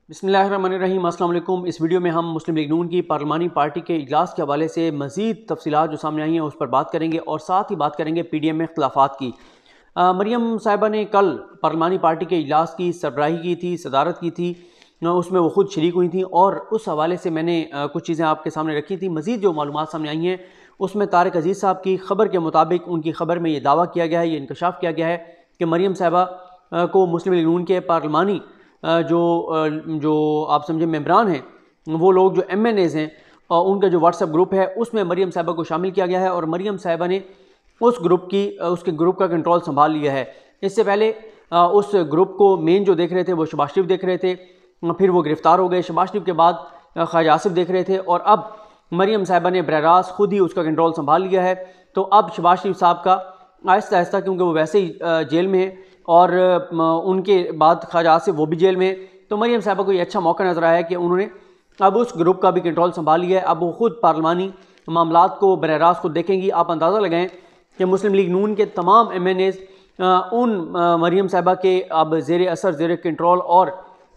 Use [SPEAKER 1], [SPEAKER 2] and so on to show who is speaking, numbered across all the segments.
[SPEAKER 1] बिस्मिल्लाहिर्रहमानिर्रहीम। अस्सलाम वालेकुम। इस वीडियो में हम मुस्लिम लीग नून की पार्लिमानी पार्टी के इजलास के हवाले से मज़ीद तफसीलात जो सामने आई हैं उस पर बात करेंगे और साथ ही बात करेंगे पीडीएम में इख्तिलाफात की। मरियम साहिबा ने कल पार्लिमानी पार्टी के इजलास की सरबराही की थी, सदारत की थी, उसमें वो खुद शरीक हुई थी और उस हवाले से मैंने कुछ चीज़ें आपके सामने रखी थी। मज़ीद जो मालूमात सामने आई हैं उसमें तारिक अजीज़ साहब की ख़बर के मुताबिक उनकी ख़बर में ये दावा किया गया है, ये इंकशाफ किया गया है कि मरियम साहिबा को मुस्लिम लीग नून के पार्लिमानी जो आप समझे मेंबरान हैं, वो लोग जो MNAs हैं, उनका जो व्हाट्सएप ग्रुप है उसमें मरियम साहिबा को शामिल किया गया है और मरियम साहिबा ने उसके ग्रुप का कंट्रोल संभाल लिया है। इससे पहले उस ग्रुप को मेन जो देख रहे थे वो शहबाज शरीफ देख रहे थे, फिर वो गिरफ्तार हो गए। शहबाज शरीफ के बाद ख्वाजा आसिफ देख रहे थे और अब मरियम साहिबा ने बरह रास्त खुद ही उसका कंट्रोल संभाल लिया है। तो अब शहबाज शरीफ साहब का आहिस्ता आहिस्ता, क्योंकि वो वैसे ही जेल में है और उनके बाद ख्वाजा आसिफ वो भी जेल में है, तो मरियम साहिबा को ये अच्छा मौका नजर आया है कि उन्होंने अब उस ग्रुप का भी कंट्रोल संभाल लिया है। अब वो खुद पार्लिमानी मामलात को बरह रास्त खुद देखेंगी। आप अंदाज़ा लगाएं कि मुस्लिम लीग नून के तमाम MNAs उन मरियम साहिबा के अब ज़ेर असर, ज़ेर कंट्रोल और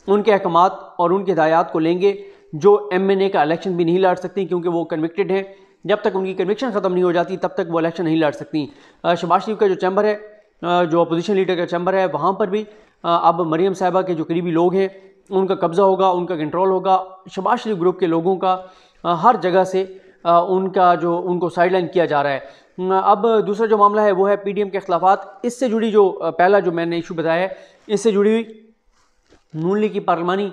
[SPEAKER 1] उनके अहकामात और उनके हिदायत को लेंगे। जो MNA का इलेक्शन भी नहीं लड़ सकती क्योंकि वो कन्विक्टेड हैं। जब तक उनकी कन्विक्शन ख़त्म नहीं हो जाती तब तक वो इलेक्शन नहीं लड़ सकती। शहबाज शरीफ का जो चैम्बर है, जो अपोजिशन लीडर का चैम्बर है, वहाँ पर भी अब मरियम साहिबा के जो करीबी लोग हैं उनका कब्ज़ा होगा, उनका कंट्रोल होगा। शहबाज शरीफ ग्रुप के लोगों का हर जगह से उनको साइडलाइन किया जा रहा है। अब दूसरा जो मामला है वो है PDM के खिलाफात। इससे जुड़ी जो पहला जो मैंने इशू बताया है, इससे जुड़ी हुई नून लीग की पार्लिमानी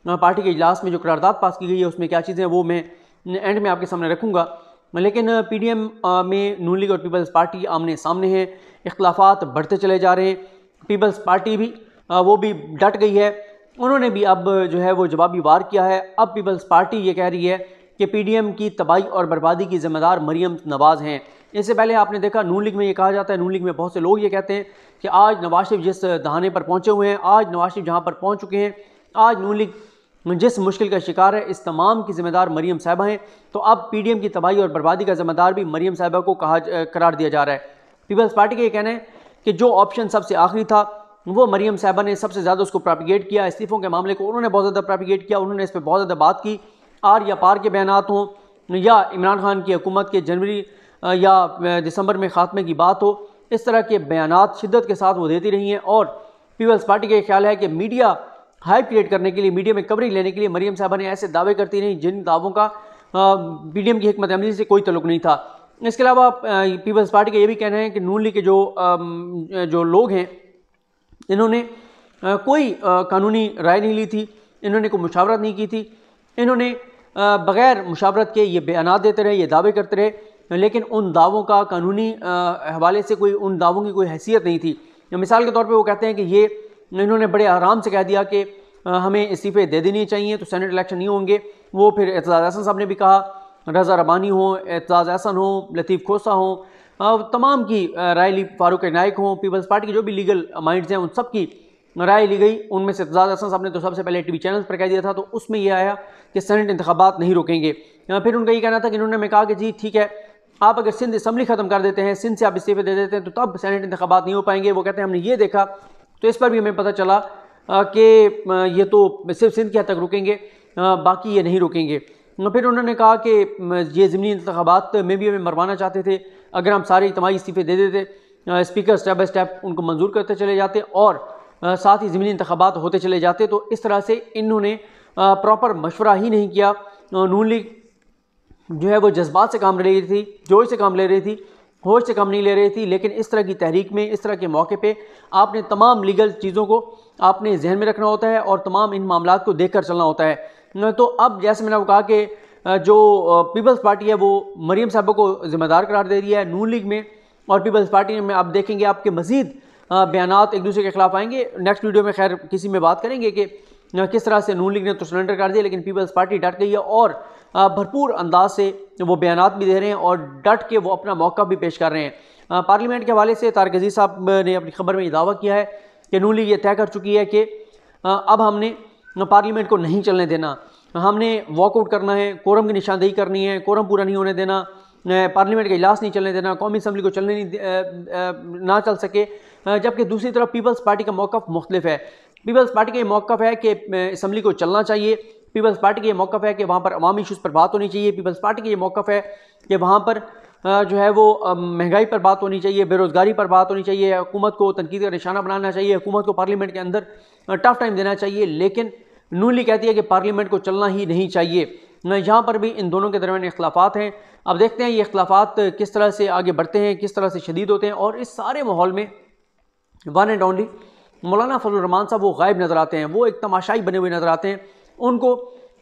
[SPEAKER 1] पार्टी के इजलास में जो करारदाद पास की गई है उसमें क्या चीज़ें वो मैं एंड में आपके सामने रखूँगा। लेकिन PDM में नून लीग और पीपल्स पार्टी आमने सामने हैं, इख्तिलाफात बढ़ते चले जा रहे हैं। पीपल्स पार्टी भी वो भी डट गई है, उन्होंने भी अब जो है वो जवाबी वार किया है। अब पीपल्स पार्टी ये कह रही है कि PDM की तबाही और बर्बादी की ज़िम्मेदार मरियम नवाज़ हैं। इससे पहले आपने देखा नून लीग में ये कहा जाता है, नून लीग में बहुत से लोग ये कहते हैं कि आज नवाज शरीफ जिस दहाने पर पहुँचे हुए हैं, आज नवाज शरीफ जहाँ पर पहुँच चुके हैं, आज नून लीग जिस मुश्किल का शिकार है, इस तमाम की ज़िम्मेदार मरियम साहिबा हैं। तो अब PDM की तबाही और बर्बादी का ज़िम्मेदार भी मरियम साहिबा को करार दिया जा रहा है। पीपल्स पार्टी का ये कहना है कि जो ऑप्शन सबसे आखिरी था वो मरियम साहिबा ने सबसे ज़्यादा उसको प्रोपिगेट किया। इस्तीफ़ों के मामले को उन्होंने बहुत ज़्यादा प्रोपिगेट किया, उन्होंने इस पर बहुत ज़्यादा बात की। आर या पार के बयानात हों या इमरान खान की हुकूमत के जनवरी या दिसंबर में ख़ात्मे की बात हो, इस तरह के बयानात शिद्दत के साथ वो देती रही हैं। और पीपल्स पार्टी का ख्याल है कि मीडिया हाइप क्रिएट करने के लिए, मीडिया में कवरेज लेने के लिए मरियम साहिबा ने ऐसे दावे करती रही जिन दावों का PDM की हिकमत अमली से कोई तल्लुक नहीं था। इसके अलावा पीपल्स पार्टी का ये भी कहना है कि नून लीग के जो लोग हैं, इन्होंने कोई कानूनी राय नहीं ली थी, इन्होंने कोई मुशावरत नहीं की थी, इन्होंने बग़ैर मुशावरत के ये बयानात देते रहे, ये दावे करते रहे, लेकिन उन दावों का कानूनी हवाले से उन दावों की कोई हैसियत नहीं थी। मिसाल के तौर पे वो कहते हैं कि इन्होंने बड़े आराम से कह दिया कि हमें इस्तीफ़े दे देने चाहिए तो सेनेट इलेक्शन नहीं होंगे। वो फिर एतजाज़ अहसन साहब ने भी कहा, रज़ा रबानी हो, एतजाज़ अहसन हो, लतीफ़ खोसा हो, तमाम की राय ली, फारूक नाइक हों, पीपल्स पार्टी के जो भी लीगल माइंड्स हैं उन सब की राय ली गई। उनमें से एतजाज़ अहसन साहब ने तो सबसे पहले TV चैनल्स पर कह दिया था, तो उसमें यह आया कि सेनेट इंतखाबात नहीं रोकेंगे। फिर उनका ये कहना था कि इन्होंने कहा कि जी ठीक है, आप अगर सिंध असम्बली ख़त्म कर देते हैं, सिंध से आप इस्तीफ़े दे देते हैं तो तब सेनेट इंतखाबात नहीं हो पाएंगे। वो कहते हैं हमने ये देखा तो इस पर भी हमें पता चला कि ये तो सिर्फ सिंध की हद तक रुकेंगे, बाकी ये नहीं रुकेंगे। फिर उन्होंने कहा कि ये ज़िमनी इंतखाबात में भी हमें मरवाना चाहते थे, अगर हम सारे इज्तिमाई इस्तीफ़े दे देते, स्पीकर स्टेप बाई स्टेप उनको मंजूर करते चले जाते और साथ ही ज़िमनी इंतखाबात होते चले जाते। तो इस तरह से इन्होंने प्रॉपर मशवरा ही नहीं किया। नून लीग जो है वो जज्बात से काम ले रही थी, जोश से काम ले रही थी, होश से काम नहीं ले रही थी। लेकिन इस तरह की तहरीक में, इस तरह के मौके पे आपने तमाम लीगल चीज़ों को आपने जहन में रखना होता है और तमाम इन मामलात को देख कर चलना होता है। तो अब जैसे मैंने कहा कि जो पीपल्स पार्टी है वो मरियम साहिबा को ज़िम्मेदार करार दे रही है। नून लीग में और पीपल्स पार्टी में आप देखेंगे आपके मज़ीद बयानात एक दूसरे के खिलाफ आएंगे। नेक्स्ट वीडियो में खैर किसी में बात करेंगे कि किस तरह से नून लीग ने तो सरेंडर कर दिया, लेकिन पीपल्स पार्टी डट गई है और भरपूर अंदाज से वो बयानात भी दे रहे हैं और डट के वो अपना मौका भी पेश कर रहे हैं। पार्लियामेंट के हवाले से तारिक अजीज़ साहब ने अपनी खबर में ये दावा किया है कि नून लीग ये तय कर चुकी है कि अब हमने पार्लियामेंट को नहीं चलने देना, हमने वॉकआउट करना है, कोरम की निशानदेही करनी है, कोरम पूरा नहीं होने देना, पार्लियामेंट का इजलास नहीं चलने देना, कौमी असम्बली को चलने नहीं ना चल सके। जबकि दूसरी तरफ पीपल्स पार्टी का मौक़िफ़ मुख्तलिफ है। पीपल्स पार्टी का ये मौक़िफ़ है कि असम्बली को चलना चाहिए। पीपल्स पार्टी का ये मौक़िफ़ है कि वहाँ पर अवामी इशूज़ पर बात होनी चाहिए। पीपल्स पार्टी का ये मौक़िफ़ है कि वहाँ पर जो है वो महंगाई पर बात होनी चाहिए, बेरोज़गारी पर बात होनी चाहिए, हुकूमत को तनकीद का निशाना बनाना चाहिए, हुकूमत को पार्लियामेंट के अंदर टफ टाइम देना चाहिए। लेकिन नून लीग कहती है कि पार्लियामेंट को चलना ही नहीं चाहिए। यहाँ पर भी इन दोनों के दरमियान इख्तिलाफ़ात हैं। अब देखते हैं ये इख्तिलाफ़ात किस तरह से आगे बढ़ते हैं, किस तरह से शदीद होते हैं। और इस सारे माहौल में वन एंड ओनली मौलाना फजलुर रहमान साहब वो गायब नज़र आते हैं, वो एक तमाशाई बने हुए नज़र आते हैं। उनको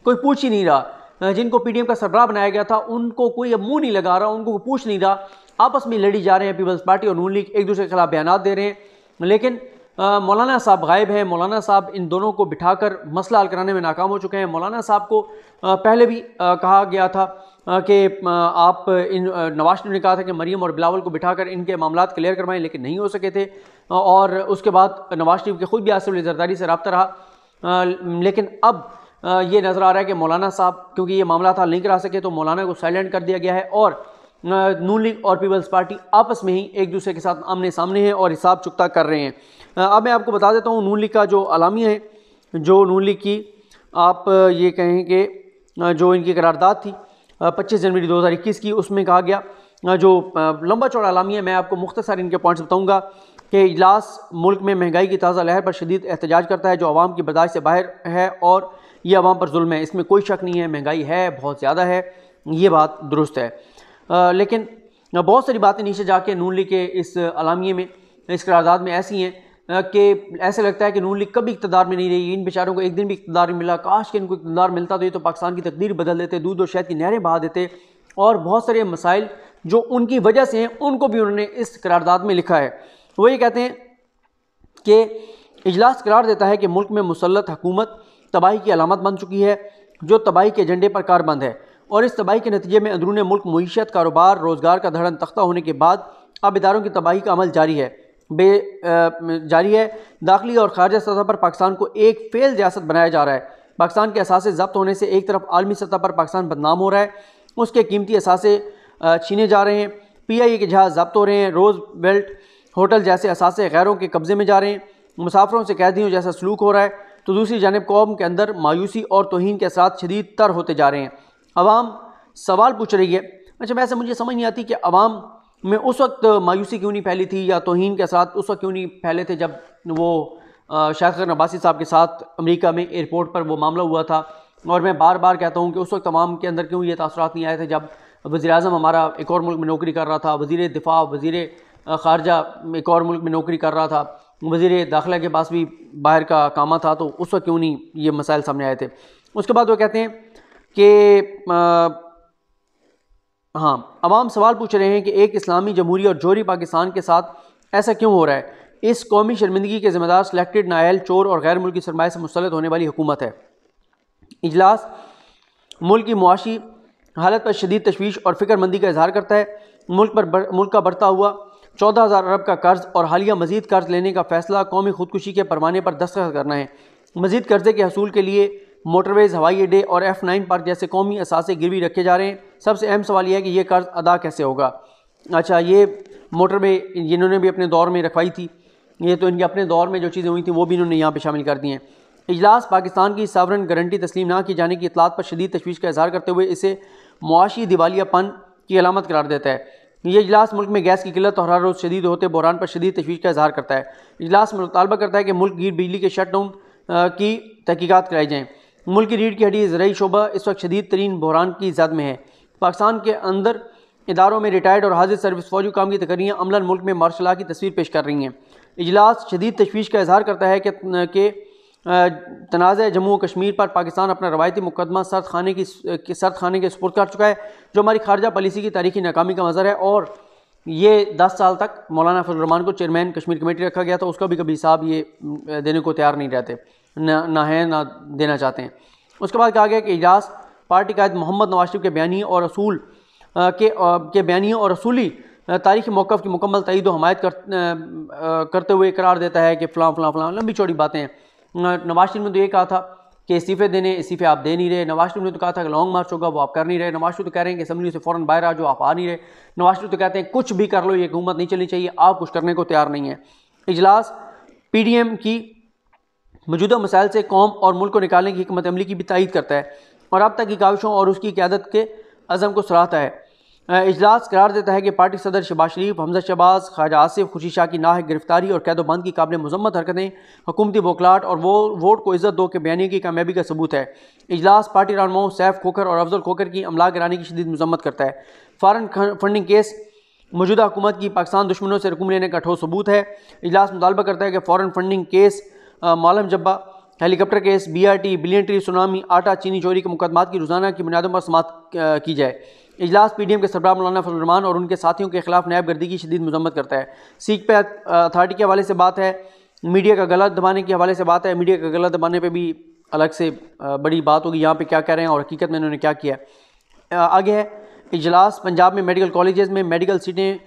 [SPEAKER 1] कोई पूछ ही नहीं रहा। जिनको पीडीएम का सरबराह बनाया गया था उनको कोई अब मुँह नहीं लगा रहा, उनको पूछ नहीं रहा। आपस में लड़ी जा रहे हैं, पीपल्स पार्टी और नून लीग एक दूसरे के खिलाफ बयान दे रहे हैं। लेकिन मौलाना साहब गायब हैं। मौलाना साहब इन दोनों को बिठाकर मसला हल कराने में नाकाम हो चुके हैं। मौलाना साहब को पहले भी कहा गया था कि आप नवाज शरीफ ने कहा था कि मरीम और बिलावल को बिठाकर इनके मामलात क्लियर करवाएं, लेकिन नहीं हो सके थे। और उसके बाद नवाज शरीफ के खुद भी आसिफ अली जरदारी से रब्ता रहा। लेकिन अब ये नज़र आ रहा है कि मौलाना साहब क्योंकि ये मामला हल नहीं करा सके तो मौलाना को साइलेंट कर दिया गया है और नून लीग और पीपल्स पार्टी आपस में ही एक दूसरे के साथ आमने सामने हैं और हिसाब चुकता कर रहे हैं। अब मैं आपको बता देता हूँ नून लीग का जो अलामिया है, जो नून लीग की आप ये कहें कि जो इनकी करारदाद थी 25 जनवरी 2021 की, उसमें कहा गया जो लंबा चौड़ा अलामिया, मैं आपको मुख्तसर इनके पॉइंट्स बताऊँगा कि इजलास मुल्क में महंगाई की ताज़ा लहर पर शदीद एहतजाज करता है जो अवाम की बर्दाश्त से बाहर है और ये अवाम पर जुल्म है। इसमें कोई शक नहीं है, महंगाई है, बहुत ज़्यादा है, ये बात दुरुस्त है। लेकिन बहुत सारी बातें नीचे जाके नून लीग के इस अलामिये में, इस करारदाद में ऐसी हैं कि ऐसे लगता है कि नून लीग कभी इक़्तिदार में नहीं रही। इन बेचारों को एक दिन भी इक़्तिदार नहीं मिला। काश कि इनको इक़्तिदार मिलता तो ये तो पाकिस्तान की तकदीर बदल देते, दूध और शहद की नहरें बहा देते। और बहुत सारे मसाइल जो उनकी वजह से हैं उनको भी उन्होंने इस करारदाद में लिखा है। वो ये कहते हैं कि इजलास करार देता है कि मुल्क में मुसल्लत हुकूमत तबाही की अलामत बन चुकी है जो तबाही के एजेंडे पर कारबंद है और इस तबाही के नतीजे में अंदरून मुल्क मईशत, कारोबार, रोज़गार का धड़न तख्ता होने के बाद अब इदारों की तबाही का अमल जारी है। दाखिली और खारजा सतह पर पाकिस्तान को एक फेल रियासत बनाया जा रहा है। पाकिस्तान के असासे ज़ब्त होने से एक तरफ आलमी सतह पर पाकिस्तान बदनाम हो रहा है, उसके कीमती असासे छीने जा रहे हैं, PIA के जहाज़ ज़ब्त हो रहे हैं, रोज़ बेल्ट होटल जैसे असासे गैरों के कब्ज़े में जा रहे हैं, मुसाफिरों से कैदियों जैसा सलूक हो रहा है, तो दूसरी जानिब कौम के अंदर मायूसी और तौहीन के असरात शदीद तर होते जा रहे हैं। अवाम सवाल पूछ रही है। अच्छा, वैसे मुझे समझ नहीं आती कि अवाम में उस वक्त मायूसी क्यों नहीं फैली थी या तौहीन के असरात उस वक्त क्यों नहीं फैले थे जब वो शाहिद खान अब्बासी साहब के साथ अमेरिका में एयरपोर्ट पर वो मामला हुआ था। और मैं बार बार कहता हूँ कि उस वक्त अवाम के अंदर क्यों ये तासुरात नहीं आए थे जब वज़ीर-ए-आज़म हमारा एक और मुल्क में नौकरी कर रहा था, वज़ीर दिफा, वज़ीर ख़ारजा एक और मुल्क में नौकरी कर रहा था, वज़ीर दाखिला के पास भी बाहर का कामा था, तो उस वक्त क्यों नहीं ये मसाइल सामने आए थे। उसके बाद वो कहते हैं कि हाँ, अवाम सवाल पूछ रहे हैं कि एक इस्लामी जमहूरी और जोहरी पाकिस्तान के साथ ऐसा क्यों हो रहा है। इस कौमी शर्मिंदगी के ज़िम्मेदार सिलेक्टेड, नाअहल, चोर और गैर मुल्की सरमाए से मुसल्लत होने वाली हुकूमत है। इजलास मुल्क की मुआशी हालत पर शदीद तशवीश और फ़िक्रमंदी का इजहार करता है। मुल्क का बढ़ता हुआ 14,000 अरब का कर्ज़ और हालिया मज़ीद कर्ज़ लेने का फ़ैसला कौमी खुदकुशी के परवाने पर दस्तखत करना है। मज़ीद कर्ज़े के हसूल के लिए मोटरवेज़, हवाई अड्डे और F9 पार्क जैसे कौमी असासे गिरवी रखे जा रहे हैं। सबसे अहम सवाल यह है कि ये कर्ज़ अदा कैसे होगा। अच्छा, ये मोटरवे जिन्होंने भी अपने दौर में रखवाई थी, ये तो इनके अपने दौर में जो चीज़ें हुई थी वो भी इन्होंने यहाँ पर शामिल कर दी हैं। इजलास पाकिस्तान की सावरन गारंटी तस्लीम ना की जाने की इतलात पर शदीद तशवीश का इजहार करते हुए इसे मुआशी दिवालियापन की अलामत करार देता है। ये इजलास मुल्क में गैस की किल्लत और हर रोज़ शदीद होते बहरान पर शदीद तशवीश का इजहार करता है। इजलास मुतालबा करता है कि मुल्क गिर बिजली के शटडाउन की तहकीकात कराई जाएँ। मुल्क की रीढ़ की हड्डी ज़राई शोबा इस वक्त शदीद तरीन बहरान की जद में है। पाकिस्तान के अंदर इदारों में रिटायर्ड और हाजिर सर्विस फौजी काम की तकरीयाँ अमलन मुल्क में मार्शल लॉ की तस्वीर पेश कर रही हैं। इजलास शदीद तशवीश का इजहार करता है कि तनाज़ा जम्मू कश्मीर पर पाकिस्तान अपना रवायती मुकदमा सर्द खाने के सुपुर्द कर चुका है, जो हमारी खारजा पॉलिसी की तारीखी नाकामी का मज़हर है। और ये 10 साल तक मौलाना फजलुर रहमान को चेयरमैन कश्मीर कमेटी रखा गया था, उसका भी कभी हिसाब ये देने को तैयार नहीं रहते, ना है ना देना चाहते हैं। उसके बाद कहा गया कि इजलास पार्टी कायद मोहम्मद नवाज शरीफ के बयानी और असूल के बयानी और असूली तारीखी मौक़िफ़ की मुकम्मल तईद व हमायत करते हुए करार देता है कि फ़लाँ फ़लाँ फ़लाँ लंबी चौड़ी बातें हैं। नवाज शरीफ ने तो ये कहा था कि इस्तीफ़े देने, इस्तीफ़े आप दे नहीं रहे। नवाज शरीफ ने तो कहा था कि लॉन्ग मार्च होगा, वो आप कर नहीं रहे। नवाज शरीफ तो कह रहे हैं कि असम्बली से फ़ौरन बाहर आ जाओ, आप आ नहीं रहे। नवाज शरीफ तो कहते हैं कुछ भी कर लो, ये हुकूमत नहीं चलनी चाहिए, आप कुछ करने को तैयार नहीं है। इजलास PDM की मौजूदा मसाइल से कौम और मुल्क को निकालने की हिकमत अमली की भी तायीद करता है और अब तक की काविशों और उसकी क़यादत के अज़म को सराहता है। इजलास करार देता है कि पार्टी सदर शहबाज शरीफ, हमजा शहबाज, ख्वाजा आसिफ, खुर्शीद शाह की नाहक गिरफ्तारी और कैदोबंद की काबिल मजम्मत हरकतें हुकूमती बोखलाहट और वो वोट को इज्जत दो के बयानी की कामयाबी का सबूत है। इजलास पार्टी रहनुमाओं सैफ खोखर और अफजल खोखर की अमला गिरानी की शदीद मजम्मत करता है। फॉरेन फंडिंग केस मौजूदा हुकूमत की पाकिस्तान दुश्मनों से रकूम लेने का ठोस सबूत है। इजलास मुतालबा करता है कि foreign funding case, Malam Jabba helicopter case, BRT, billion tree tsunami, आटा चीनी चोरी के मुकदमात की रोज़ाना की बुनियादों पर समाअत की जाए। इजलास PDM के सरबराह मौलाना फजल रहमान और उनके साथियों के खिलाफ नायब गर्दी की शदीद मजम्मत करता है। सीख पे अथॉरिटी के हवाले से बात है, मीडिया का गला दबाने के हवाले से बात है। मीडिया का गला दबाने पर भी अलग से बड़ी बात होगी यहाँ पे क्या कह रहे हैं और हकीकत में इन्होंने क्या किया। आगे है इजलास पंजाब में मेडिकल कॉलेजेस में मेडिकल सीटें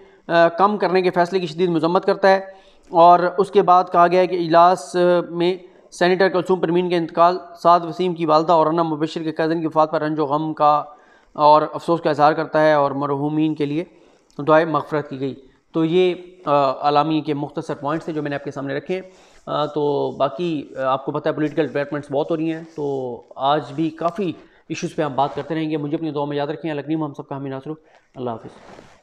[SPEAKER 1] कम करने के फैसले की शदीद मजम्मत करता है। और उसके बाद कहा गया है कि इजलास में सेनेटर कुलसूम परवीन के इंतकाल, साद वसीम की वालदा और अन्ना मुबशर के कज़न की वफ़ात पर रंजो गम का और अफसोस का इजहार करता है और मरहूमीन के लिए दुआए मग़फ़रत की गई। तो ये अलामी के मुख्तसर पॉइंट्स थे जो मैंने आपके सामने रखे। तो बाकी आपको पता है पॉलिटिकल डेवलपमेंट्स बहुत हो रही हैं, तो आज भी काफ़ी इश्यूज़ पे हम बात करते रहेंगे। मुझे अपनी दुआ में याद रखें। अलकरीम हम सबका हमें नासरू। अल्लाह हाफ़िज़।